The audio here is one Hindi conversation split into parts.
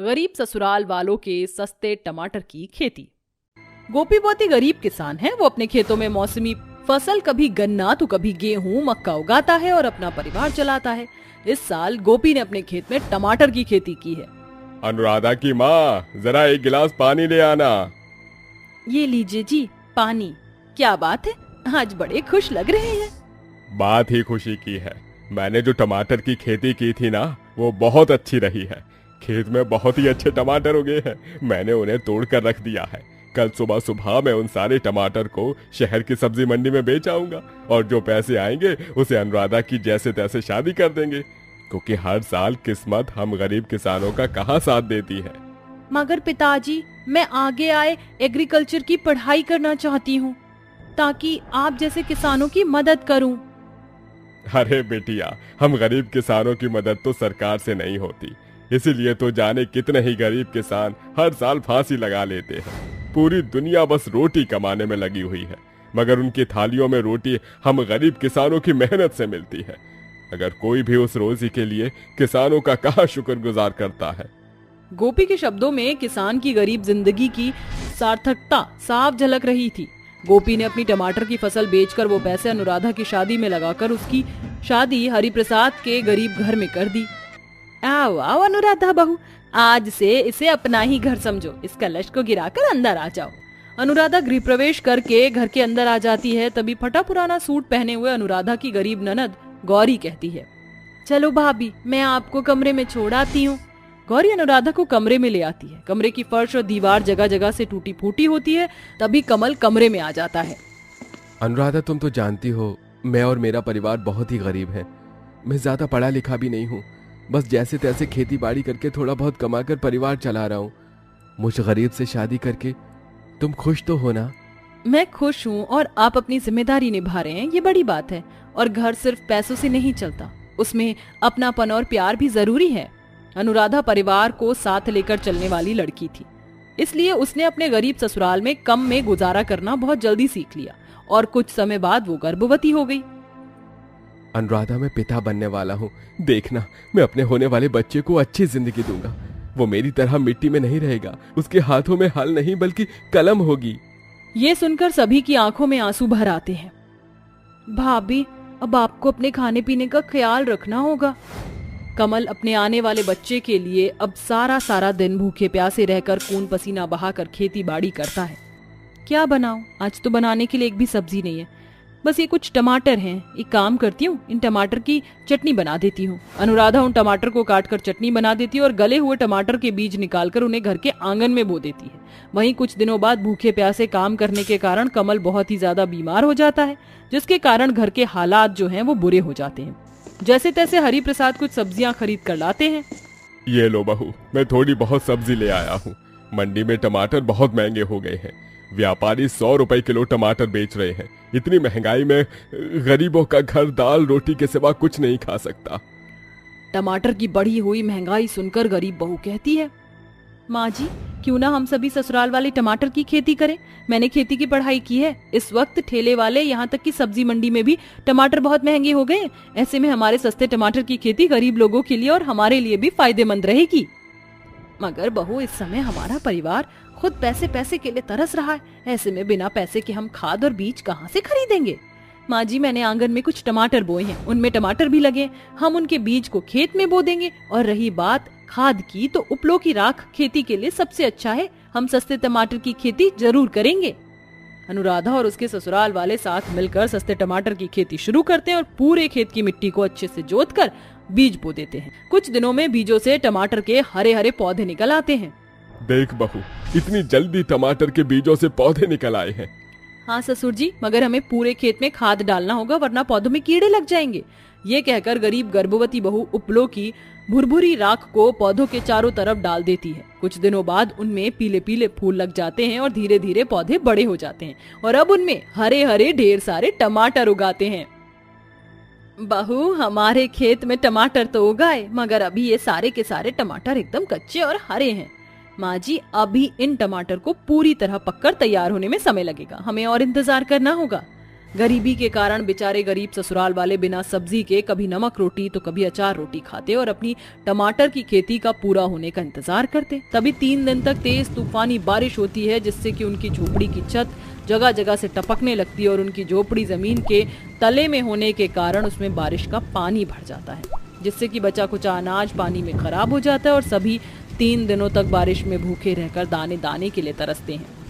गरीब ससुराल वालों के सस्ते टमाटर की खेती। गोपी बहुत ही गरीब किसान है। वो अपने खेतों में मौसमी फसल, कभी गन्ना तो कभी गेहूं मक्का उगाता है और अपना परिवार चलाता है। इस साल गोपी ने अपने खेत में टमाटर की खेती की है। अनुराधा की माँ, जरा एक गिलास पानी ले आना। ये लीजिए जी पानी। क्या बात है, आज बड़े खुश लग रहे हैं। बात ही खुशी की है। मैंने जो टमाटर की खेती की थी ना, वो बहुत अच्छी रही है। खेत में बहुत ही अच्छे टमाटर उगे हैं। मैंने उन्हें तोड़ कर रख दिया है। कल सुबह सुबह मैं उन सारे टमाटर को शहर की सब्जी मंडी में बेच आऊंगा और जो पैसे आएंगे उसे अनुराधा की जैसे तैसे शादी कर देंगे, क्योंकि हर साल किस्मत हम गरीब किसानों का कहाँ साथ देती है। मगर पिताजी, मैं आगे आए एग्रीकल्चर की पढ़ाई करना चाहती हूँ ताकि आप जैसे किसानों की मदद करूँ। अरे बेटिया, हम गरीब किसानों की मदद तो सरकार से नहीं होती, इसीलिए तो जाने कितने ही गरीब किसान हर साल फांसी लगा लेते हैं। पूरी दुनिया बस रोटी कमाने में लगी हुई है, मगर उनकी थालियों में रोटी हम गरीब किसानों की मेहनत से मिलती है। अगर कोई भी उस रोजी के लिए किसानों का कहाँ शुक्रगुजार करता है। गोपी के शब्दों में किसान की गरीब जिंदगी की सार्थकता साफ झलक रही थी। गोपी ने अपनी टमाटर की फसल बेचकर वो पैसे अनुराधा की शादी में लगाकर उसकी शादी हरिप्रसाद के गरीब घर में कर दी। आओ आओ अनुराधा बहू, आज से इसे अपना ही घर समझो। इस कलश को गिराकर अंदर आ जाओ। अनुराधा गृह प्रवेश करके घर के अंदर आ जाती है। तभी फटा पुराना सूट पहने हुए अनुराधा की गरीब ननद गौरी कहती है, चलो भाभी, मैं आपको कमरे में छोड़ आती हूँ। गौरी अनुराधा को कमरे में ले आती है। कमरे की फर्श और दीवार जगह जगह से टूटी फूटी होती है। तभी कमल कमरे में आ जाता है। अनुराधा, तुम तो जानती हो मैं और मेरा परिवार बहुत ही गरीब है। मैं ज्यादा पढ़ा लिखा भी नहीं हूँ, बस जैसे तैसे खेती बाड़ी करके थोड़ा बहुत कमाकर परिवार चला रहा हूँ। मुझ गरीब से शादी करके तुम खुश तो हो ना? मैं खुश हूँ और आप अपनी जिम्मेदारी निभा रहे हैं, ये बड़ी बात है। और घर सिर्फ पैसों से नहीं चलता, उसमें अपनापन और प्यार भी जरूरी है। अनुराधा परिवार को साथ लेकर चलने वाली लड़की थी, इसलिए उसने अपने गरीब ससुराल में कम में गुजारा करना बहुत जल्दी सीख लिया और कुछ समय बाद वो गर्भवती हो गई। अनुराधा, मैं पिता बनने वाला हूँ। देखना, मैं अपने होने वाले बच्चे को अच्छी जिंदगी दूंगा। वो मेरी तरह मिट्टी में नहीं रहेगा। उसके हाथों में हल नहीं बल्कि कलम होगी। ये सुनकर सभी की आंखों में आंसू भर आते हैं। भाभी, अब आपको अपने खाने पीने का ख्याल रखना होगा। कमल अपने आने वाले बच्चे के लिए अब सारा दिन भूखे प्यासे रहकर खून पसीना बहाकर खेती बाड़ी करता है। क्या बनाऊं? आज तो बनाने के लिए एक भी सब्जी नहीं है, बस ये कुछ टमाटर हैं। एक काम करती हूँ, इन टमाटर की चटनी बना देती हूँ। अनुराधा उन टमाटर को काटकर चटनी बना देती है और गले हुए टमाटर के बीज निकालकर उन्हें घर के आंगन में बो देती है। वहीं कुछ दिनों बाद भूखे प्यासे काम करने के कारण कमल बहुत ही ज्यादा बीमार हो जाता है, जिसके कारण घर के हालात जो हैं वो बुरे हो जाते हैं। जैसे तैसे हरिप्रसाद कुछ सब्जियां खरीद कर लाते हैं। ये लो बहू, मैं थोड़ी बहुत सब्जी ले आया हूँ। मंडी में टमाटर बहुत महंगे हो गए हैं। व्यापारी 100 रुपए किलो टमाटर बेच रहे हैं। इतनी महंगाई में गरीबों का घर दाल रोटी के सिवा कुछ नहीं खा सकता। टमाटर की बढ़ी हुई महंगाई सुनकर गरीब बहू कहती है, माँ जी, क्यों ना हम सभी ससुराल वाले टमाटर की खेती करें। मैंने खेती की पढ़ाई की है। इस वक्त ठेले वाले यहाँ तक कि सब्जी मंडी में भी टमाटर बहुत महंगे हो गए। ऐसे में हमारे सस्ते टमाटर की खेती गरीब लोगों के लिए और हमारे लिए भी फायदेमंद रहेगी। मगर बहू, इस समय हमारा परिवार खुद पैसे के लिए तरस रहा है। ऐसे में बिना पैसे के हम खाद और बीज कहाँ से खरीदेंगे। माँ जी, मैंने आंगन में कुछ टमाटर बोए हैं, उनमें टमाटर भी लगे। हम उनके बीज को खेत में बो देंगे। और रही बात खाद की, तो उपलों की राख खेती के लिए सबसे अच्छा है। हम सस्ते टमाटर की खेती जरूर करेंगे। अनुराधा और उसके ससुराल वाले साथ मिलकर सस्ते टमाटर की खेती शुरू करते हैं और पूरे खेत की मिट्टी को अच्छे से जोतकर बीज बो देते हैं। कुछ दिनों में बीजों से टमाटर के हरे हरे पौधे निकल आते हैं। देख बहू, इतनी जल्दी टमाटर के बीजों से पौधे निकल आए हैं। हाँ ससुर जी, मगर हमें पूरे खेत में खाद डालना होगा, वरना पौधों में कीड़े लग जाएंगे। ये कहकर गरीब गर्भवती बहू उपलों की भुरभुरी राख को पौधों के चारों तरफ डाल देती है। कुछ दिनों बाद उनमें पीले पीले फूल लग जाते हैं और धीरे धीरे पौधे बड़े हो जाते हैं और अब उनमें हरे हरे ढेर सारे टमाटर उगाते हैं। बहू, हमारे खेत में टमाटर तो उगाए, मगर अभी ये सारे के सारे टमाटर एकदम कच्चे और हरे हैं। माँ जी, अभी इन टमाटर को पूरी तरह पककर तैयार होने में समय लगेगा। हमें और इंतजार करना होगा। गरीबी के कारण बेचारे गरीब ससुराल वाले बिना सब्जी के कभी नमक रोटी तो कभी अचार रोटी खाते और अपनी टमाटर की खेती का पूरा होने का इंतजार करते। तभी 3 दिन तक तेज तूफानी बारिश होती है, जिससे कि उनकी झोपड़ी की छत जगह जगह से टपकने लगती है और उनकी झोपड़ी जमीन के तले में होने के कारण उसमें बारिश का पानी भर जाता है, जिससे कि बचा कुचा अनाज पानी में खराब हो जाता है और सभी 3 दिनों तक बारिश में भूखे रहकर दाने दाने के लिए तरसते हैं।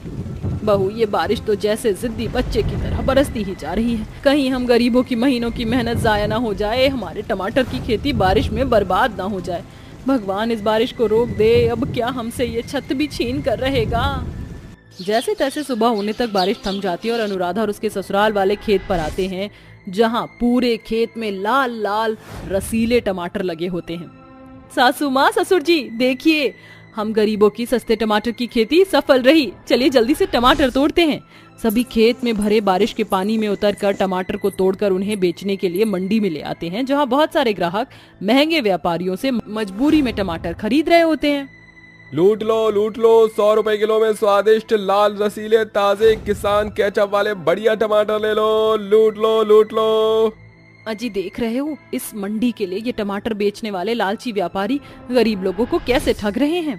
बहू, ये बारिश तो जैसे जिद्दी बच्चे की तरह बरसती ही जा रही है। कहीं हम गरीबों की महीनों की मेहनत जाया ना हो जाए, हमारे टमाटर की खेती बारिश में बर्बाद ना हो जाए। भगवान इस बारिश को रोक दे। अब क्या हमसे ये छत भी छीन कर रहेगा। जैसे तैसे सुबह होने तक बारिश थम जाती है और अनुराधा और उसके ससुराल वाले खेत पर आते हैं, जहाँ पूरे खेत में लाल लाल रसीले टमाटर लगे होते हैं। सासू माँ, ससुर जी, देखिए, हम गरीबों की सस्ते टमाटर की खेती सफल रही। चलिए जल्दी से टमाटर तोड़ते हैं। सभी खेत में भरे बारिश के पानी में उतरकर टमाटर को तोड़कर उन्हें बेचने के लिए मंडी में ले आते हैं, जहां बहुत सारे ग्राहक महंगे व्यापारियों से मजबूरी में टमाटर खरीद रहे होते हैं। लूट लो 100 रुपए किलो में स्वादिष्ट लाल रसीले ताजे किसान केचप वाले बढ़िया टमाटर ले लो, लूट लो। अजी, देख रहे हो, इस मंडी के लिए ये टमाटर बेचने वाले लालची व्यापारी गरीब लोगों को कैसे ठग रहे हैं।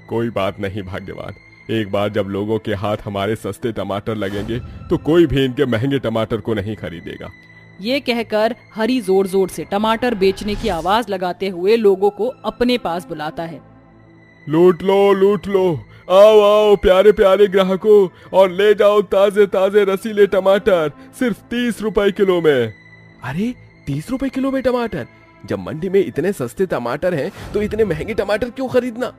कोई बात नहीं भाग्यवान, एक बार जब लोगों के हाथ हमारे सस्ते टमाटर लगेंगे तो कोई भी इनके महंगे टमाटर को नहीं खरीदेगा। ये कहकर हरी जोर जोर से टमाटर बेचने की आवाज लगाते हुए लोगों को अपने पास बुलाता है। लूट लो, आओ प्यारे प्यारे ग्राहकों, और ले जाओ ताजे ताजे रसीले टमाटर सिर्फ 30 रुपए किलो में। अरे 30 रुपए किलो में टमाटर? जब मंडी में इतने सस्ते टमाटर हैं तो इतने महंगे टमाटर क्यों खरीदना?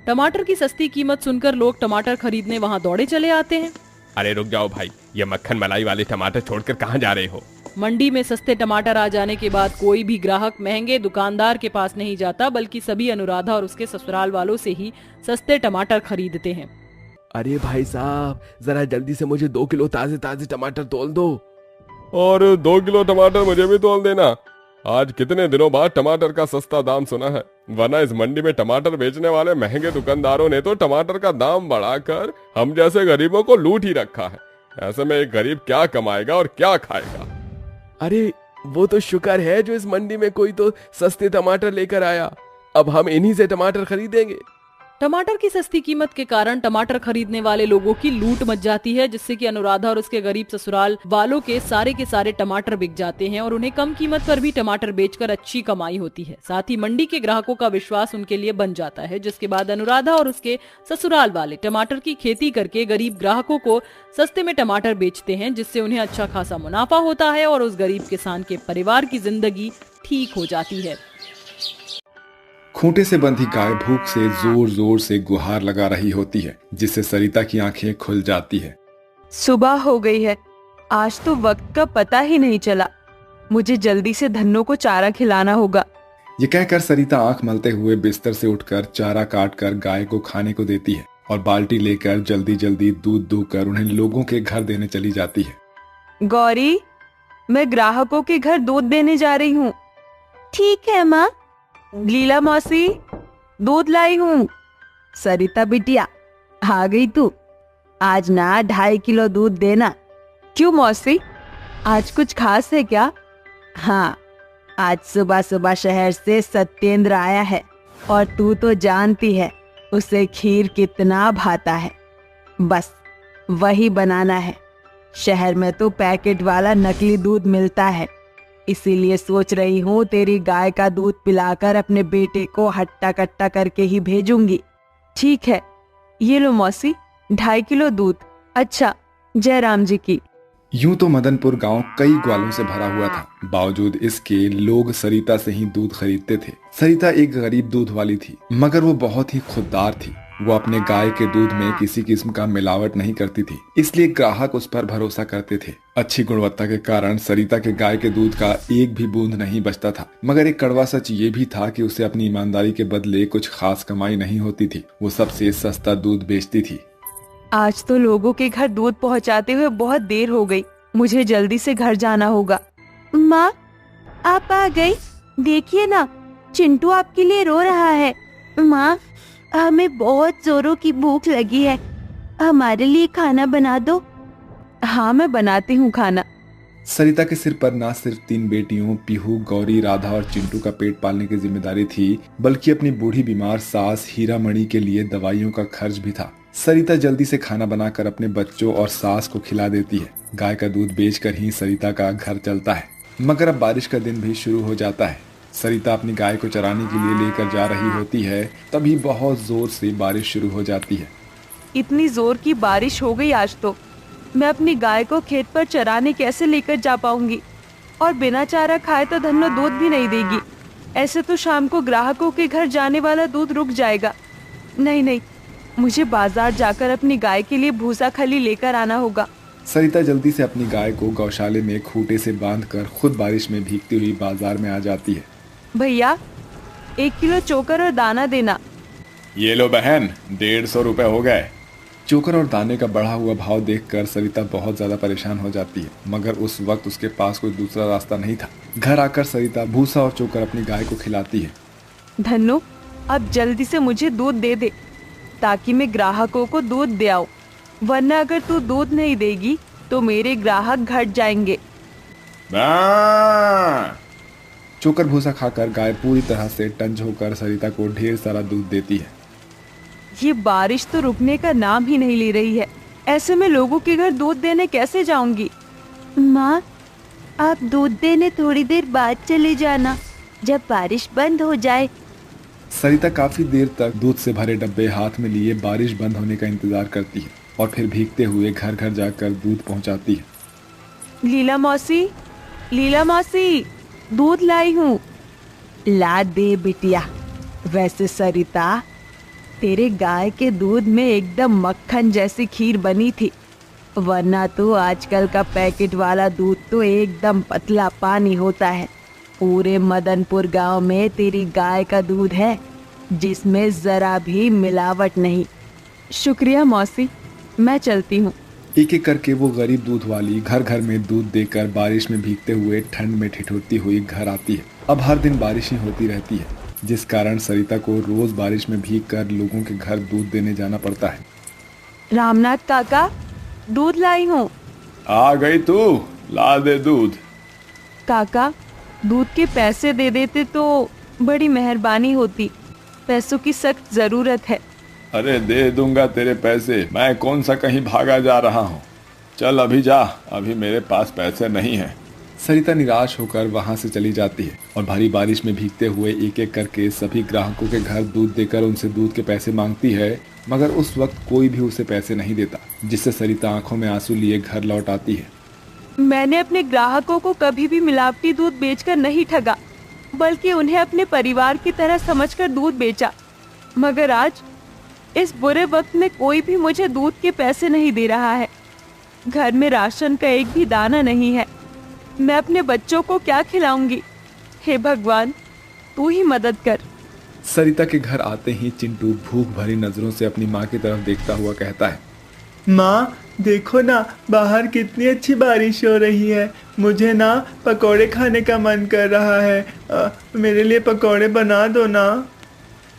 टमाटर की सस्ती कीमत सुनकर लोग टमाटर खरीदने वहां दौड़े चले आते हैं। अरे रुक जाओ भाई, ये मक्खन मलाई वाले टमाटर छोड़कर कहाँ जा रहे हो? मंडी में सस्ते टमाटर आ जाने के बाद कोई भी ग्राहक महंगे दुकानदार के पास नहीं जाता, बल्कि सभी अनुराधा और उसके ससुराल वालों से ही सस्ते टमाटर खरीदते हैं। अरे भाई साहब, जरा जल्दी से मुझे 2 किलो ताजे ताजे टमाटर तोल दो। और 2 किलो टमाटर मुझे भी तोल देना। आज कितने दिनों बाद टमाटर का सस्ता दाम सुना है, वरना इस मंडी में टमाटर बेचने वाले महंगे दुकानदारों ने तो टमाटर का दाम बढ़ाकर हम जैसे गरीबों को लूट ही रखा है। ऐसे में एक गरीब क्या कमाएगा और क्या खाएगा। अरे वो तो शुक्र है जो इस मंडी में कोई तो सस्ते टमाटर लेकर आया। अब हम इन्हीं से टमाटर खरीदेंगे। टमाटर की सस्ती कीमत के कारण टमाटर खरीदने वाले लोगों की लूट मच जाती है, जिससे कि अनुराधा और उसके गरीब ससुराल वालों के सारे टमाटर बिक जाते हैं और उन्हें कम कीमत पर भी टमाटर बेचकर अच्छी कमाई होती है। साथ ही मंडी के ग्राहकों का विश्वास उनके लिए बन जाता है, जिसके बाद अनुराधा और उसके ससुराल वाले टमाटर की खेती करके गरीब ग्राहकों को सस्ते में टमाटर बेचते हैं, जिससे उन्हें अच्छा खासा मुनाफा होता है और उस गरीब किसान के परिवार की जिंदगी ठीक हो जाती है। खूंटे से बंधी गाय भूख से जोर जोर से गुहार लगा रही होती है, जिससे सरिता की आंखें खुल जाती है। सुबह हो गई है, आज तो वक्त का पता ही नहीं चला। मुझे जल्दी से धन्नो को चारा खिलाना होगा। ये कहकर सरिता आंख मलते हुए बिस्तर से उठकर चारा काट कर गाय को खाने को देती है और बाल्टी लेकर जल्दी जल्दी दूध दूहकर उन्हें लोगों के घर देने चली जाती है। गौरी, मैं ग्राहकों के घर दूध देने जा रही हूँ। ठीक है माँ। लीला मौसी, दूध लाई हूँ। सरिता बिटिया, आ गई तू? आज ना 2.5 किलो दूध देना। क्यों मौसी, आज कुछ खास है क्या? हाँ, आज सुबह सुबह शहर से सत्येंद्र आया है और तू तो जानती है उसे खीर कितना भाता है। बस वही बनाना है। शहर में तो पैकेट वाला नकली दूध मिलता है, इसीलिए सोच रही हूँ तेरी गाय का दूध पिलाकर अपने बेटे को हट्टा कट्टा करके ही भेजूंगी। ठीक है, ये लो मौसी, 2.5 किलो दूध। अच्छा, जय राम जी की। यूं तो मदनपुर गांव कई ग्वालों से भरा हुआ था, बावजूद इसके लोग सरिता से ही दूध खरीदते थे। सरिता एक गरीब दूध वाली थी, मगर वो बहुत ही खुददार थी। वो अपने गाय के दूध में किसी किस्म का मिलावट नहीं करती थी, इसलिए ग्राहक उस पर भरोसा करते थे। अच्छी गुणवत्ता के कारण सरिता के गाय के दूध का एक भी बूंद नहीं बचता था, मगर एक कड़वा सच ये भी था कि उसे अपनी ईमानदारी के बदले कुछ खास कमाई नहीं होती थी। वो सबसे सस्ता दूध बेचती थी। आज तो लोगों के घर दूध पहुंचाते हुए बहुत देर हो गई, मुझे जल्दी से घर जाना होगा। माँ, आप आ गई? देखिए ना, चिंटू आपके लिए रो रहा है। माँ, हमें बहुत जोरों की भूख लगी है, हमारे लिए खाना बना दो। हाँ, मैं बनाती हूँ खाना, सरिता के सिर पर ना सिर्फ 3 बेटियों पीहू, गौरी, राधा और चिंटू का पेट पालने की जिम्मेदारी थी, बल्कि अपनी बूढ़ी बीमार सास हीरा मणि के लिए दवाइयों का खर्च भी था। सरिता जल्दी से खाना बनाकर अपने बच्चों और सास को खिला देती है। गाय का दूध बेचकर ही सरिता का घर चलता है। मगर अब बारिश का दिन भी शुरू हो जाता है। सरिता अपनी गाय को चराने के लिए लेकर जा रही होती है, तभी बहुत जोर से बारिश शुरू हो जाती है। इतनी जोर की बारिश हो गई आज तो मैं अपनी गाय को खेत पर चराने कैसे लेकर जा पाऊंगी? और बिना चारा खाए तो धन्नो दूध भी नहीं देगी। ऐसे तो शाम को ग्राहकों के घर जाने वाला दूध रुक जाएगा। नहीं, मुझे बाजार जाकर अपनी गाय के लिए भूसा खली लेकर आना होगा। सरिता जल्दी से अपनी गाय को गौशाले में खूंटे से बांधकर खुद बारिश में भीगती हुई बाजार में आ जाती है। भैया 1 किलो चोकर और दाना देना। ये लो बहन, 150 रुपए हो गए। चोकर और दाने का बढ़ा हुआ भाव देखकर सरिता बहुत ज्यादा परेशान हो जाती है, मगर उस वक्त उसके पास कोई दूसरा रास्ता नहीं था। घर आकर सरिता भूसा और चोकर अपनी गाय को खिलाती है। धन्नो, अब जल्दी से मुझे दूध दे दे ताकि मैं ग्राहकों को दूध दे आऊं, वरना अगर तू दूध नहीं देगी तो मेरे ग्राहक घट जाएंगे। चोकर भूसा खाकर गाय पूरी तरह से टंच होकर सरिता को ढेर सारा दूध देती है। ये बारिश तो रुकने का नाम ही नहीं ले रही है। ऐसे में लोगों के घर दूध देने कैसे जाऊंगी? माँ, आप दूध देने थोड़ी देर बाद चले जाना, जब बारिश बंद हो जाए। सरिता काफी देर तक दूध से भरे डब्बे हाथ में लिए बारिश बंद होने का इंतजार करती है और फिर भीगते हुए घर घर जाकर दूध पहुंचाती है। लीला मौसी, दूध लाई हूँ। ला दे बिटिया। वैसे सरिता, तेरे गाय के दूध में एकदम मक्खन जैसी खीर बनी थी, वरना तो आजकल का पैकेट वाला दूध तो एकदम पतला पानी होता है। पूरे मदनपुर गांव में तेरी गाय का दूध है जिसमें जरा भी मिलावट नहीं। शुक्रिया मौसी, मैं चलती हूँ। एक एक करके वो गरीब दूध वाली घर घर में दूध देकर बारिश में भीगते हुए ठंड में ठिठुरती हुई घर आती है। अब हर दिन बारिश ही होती रहती है, जिस कारण सरिता को रोज बारिश में भीगकर लोगों के घर दूध देने जाना पड़ता है। रामनाथ काका, दूध लाई हूँ। आ गई तू, ला दे दूध। काका, दूध के पैसे दे देते तो बड़ी मेहरबानी होती। पैसों की सख्त जरूरत है। अरे दे दूंगा तेरे पैसे, मैं कौन सा कहीं भागा जा रहा हूँ। चल अभी जा, अभी मेरे पास पैसे नहीं हैं। सरिता निराश होकर वहां से चली जाती है और भारी बारिश में भीगते हुए एक एक करके सभी ग्राहकों के घर दूध देकर उनसे दूध के पैसे मांगती है, मगर उस वक्त कोई भी उसे पैसे नहीं देता, जिससे सरिता आंखों में आंसू लिए घर लौट आती है। मैंने अपने ग्राहकों को कभी भी मिलावटी दूध बेचकर नहीं ठगा, बल्कि उन्हें अपने परिवार की तरह समझकर दूध बेचा। मगर आज इस बुरे वक्त में कोई भी मुझे दूध के पैसे नहीं दे रहा है। घर में राशन का एक भी दाना नहीं है। मैं अपने बच्चों को क्या खिलाऊंगी? हे भगवान, तू ही मदद कर। सरिता के घर आते ही चिंटू भूख भरी नजरों से अपनी माँ की तरफ देखता हुआ कहता है, माँ देखो ना, बाहर कितनी अच्छी बारिश हो रही है। मुझे ना पकोड़े खाने का मन कर रहा है। मेरे लिए पकोड़े बना दो ना।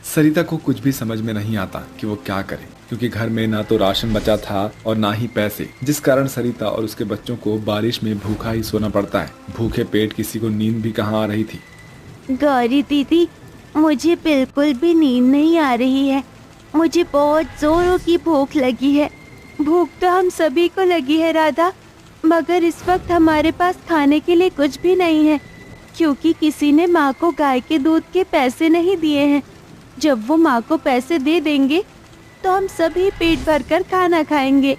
सरिता को कुछ भी समझ में नहीं आता कि वो क्या करे, क्योंकि घर में ना तो राशन बचा था और ना ही पैसे, जिस कारण सरिता और उसके बच्चों को बारिश में भूखा ही सोना पड़ता है। भूखे पेट किसी को नींद भी कहाँ आ रही थी। गौरी दीदी, मुझे बिल्कुल भी नींद नहीं आ रही है। मुझे बहुत जोरों की भूख लगी है। भूख तो हम सभी को लगी है राधा, मगर इस वक्त हमारे पास खाने के लिए कुछ भी नहीं है, क्योंकि किसी ने माँ को गाय के दूध के पैसे नहीं दिए हैं। जब वो माँ को पैसे दे देंगे तो हम सभी पेट भरकर खाना खाएंगे।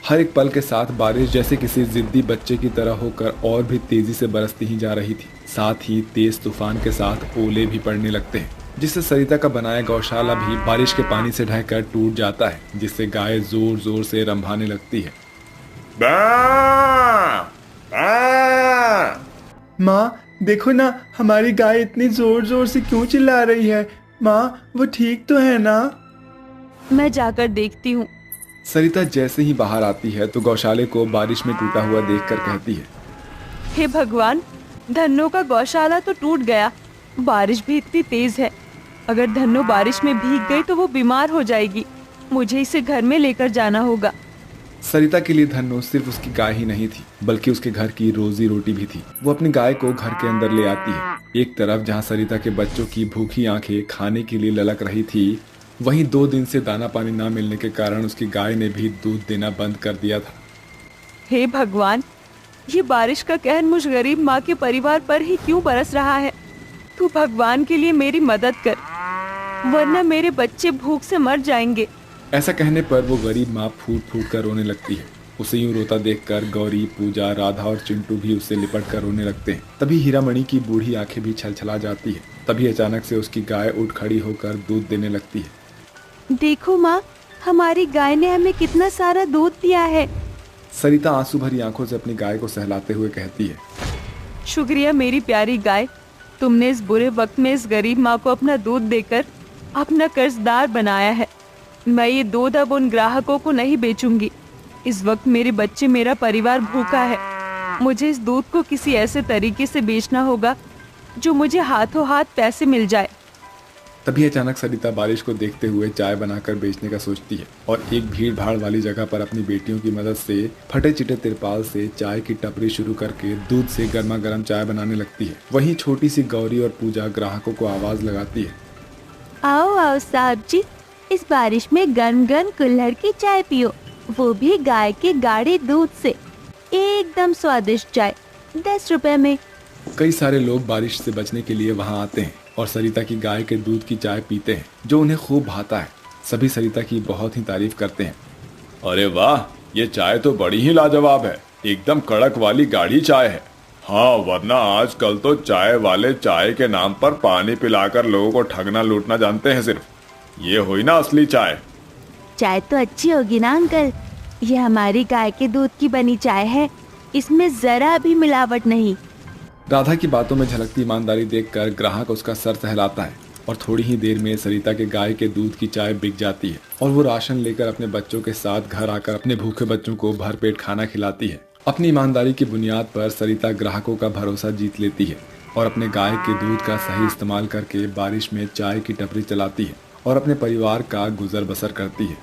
हर एक पल के साथ बारिश जैसे किसी जिद्दी बच्चे की तरह होकर और भी तेजी से बरसती ही जा रही थी। साथ ही तेज तूफान के साथ ओले भी पड़ने लगते हैं, जिससे सरिता का बनाया गौशाला भी बारिश के पानी से ढहकर टूट जाता है, जिससे गाय जोर जोर से रंभाने लगती है। माँ देखो ना, हमारी गाय इतनी जोर जोर से क्यों चिल्ला रही है। माँ वो ठीक तो है ना? मैं जाकर देखती हूँ। सरिता जैसे ही बाहर आती है तो गौशाले को बारिश में टूटा हुआ देखकर कहती है, हे भगवान, धन्नो का गौशाला तो टूट गया। बारिश भी इतनी तेज है, अगर धन्नो बारिश में भीग गई तो वो बीमार हो जाएगी। मुझे इसे घर में लेकर जाना होगा। सरिता के लिए धनुष सिर्फ उसकी गाय ही नहीं थी, बल्कि उसके घर की रोजी रोटी भी थी। वो अपनी गाय को घर के अंदर ले आती है। एक तरफ जहाँ सरिता के बच्चों की भूखी आंखें खाने के लिए ललक रही थी, वहीं 2 दिन से दाना पानी ना मिलने के कारण उसकी गाय ने भी दूध देना बंद कर दिया था। हे भगवान, ये बारिश का कहर मुझ गरीब माँ के परिवार पर ही क्यों बरस रहा है। तू भगवान के लिए मेरी मदद कर, वरना मेरे बच्चे भूख से मर जाएंगे। ऐसा कहने पर वो गरीब माँ फूट फूट कर रोने लगती है। उसे यूं रोता देखकर गौरी, पूजा, राधा और चिंटू भी उससे लिपट कर रोने लगते हैं। तभी हीरामणि की बूढ़ी आंखें भी छलछला जाती है। तभी अचानक से उसकी गाय उठ खड़ी होकर दूध देने लगती है। देखो माँ, हमारी गाय ने हमें कितना सारा दूध दिया है। सरिता आंसू भरी आंखों से अपनी गाय को सहलाते हुए कहती है, शुक्रिया मेरी प्यारी गाय, तुमने इस बुरे वक्त में इस गरीब माँ को अपना दूध देकर अपना कर्जदार बनाया है। मैं ये दूध अब उन ग्राहकों को नहीं बेचूंगी। इस वक्त मेरे बच्चे, मेरा परिवार भूखा है। मुझे इस दूध को किसी ऐसे तरीके से बेचना होगा जो मुझे हाथों हाथ पैसे मिल जाए। तभी अचानक सरिता बारिश को देखते हुए चाय बनाकर बेचने का सोचती है और एक भीड़ भाड़ वाली जगह पर अपनी बेटियों की मदद से फटे चिटे तिरपाल से चाय की टपरी शुरू करके दूध से गर्मा गर्म चाय बनाने लगती है। वहीं छोटी सी गौरी और पूजा ग्राहकों को आवाज लगाती है, आओ आओ साहब जी, इस बारिश में गर्म गर्म कुल्हड़ की चाय पियो, वो भी गाय के गाढ़े दूध से। एकदम स्वादिष्ट चाय, 10 रुपए में। कई सारे लोग बारिश से बचने के लिए वहां आते हैं और सरिता की गाय के दूध की चाय पीते हैं, जो उन्हें खूब भाता है। सभी सरिता की बहुत ही तारीफ करते हैं। अरे वाह, ये चाय तो बड़ी ही लाजवाब है, एकदम कड़क वाली गाढ़ी चाय है। हाँ, वरना आजकल तो चाय वाले चाय के नाम पर पानी पिलाकर लोगों को ठगना लूटना जानते हैं सिर्फ। ये हुई ना असली चाय। चाय तो अच्छी होगी ना अंकल, ये हमारी गाय के दूध की बनी चाय है, इसमें जरा भी मिलावट नहीं। राधा की बातों में झलकती ईमानदारी देखकर ग्राहक उसका सर सहलाता है और थोड़ी ही देर में सरिता के गाय के दूध की चाय बिक जाती है और वो राशन लेकर अपने बच्चों के साथ घर आकर अपने भूखे बच्चों को भरपेट खाना खिलाती है। अपनी ईमानदारी की बुनियाद पर सरिता ग्राहकों का भरोसा जीत लेती है और अपने गाय के दूध का सही इस्तेमाल करके बारिश में चाय की टपरी चलाती है और अपने परिवार का गुजर बसर करती है।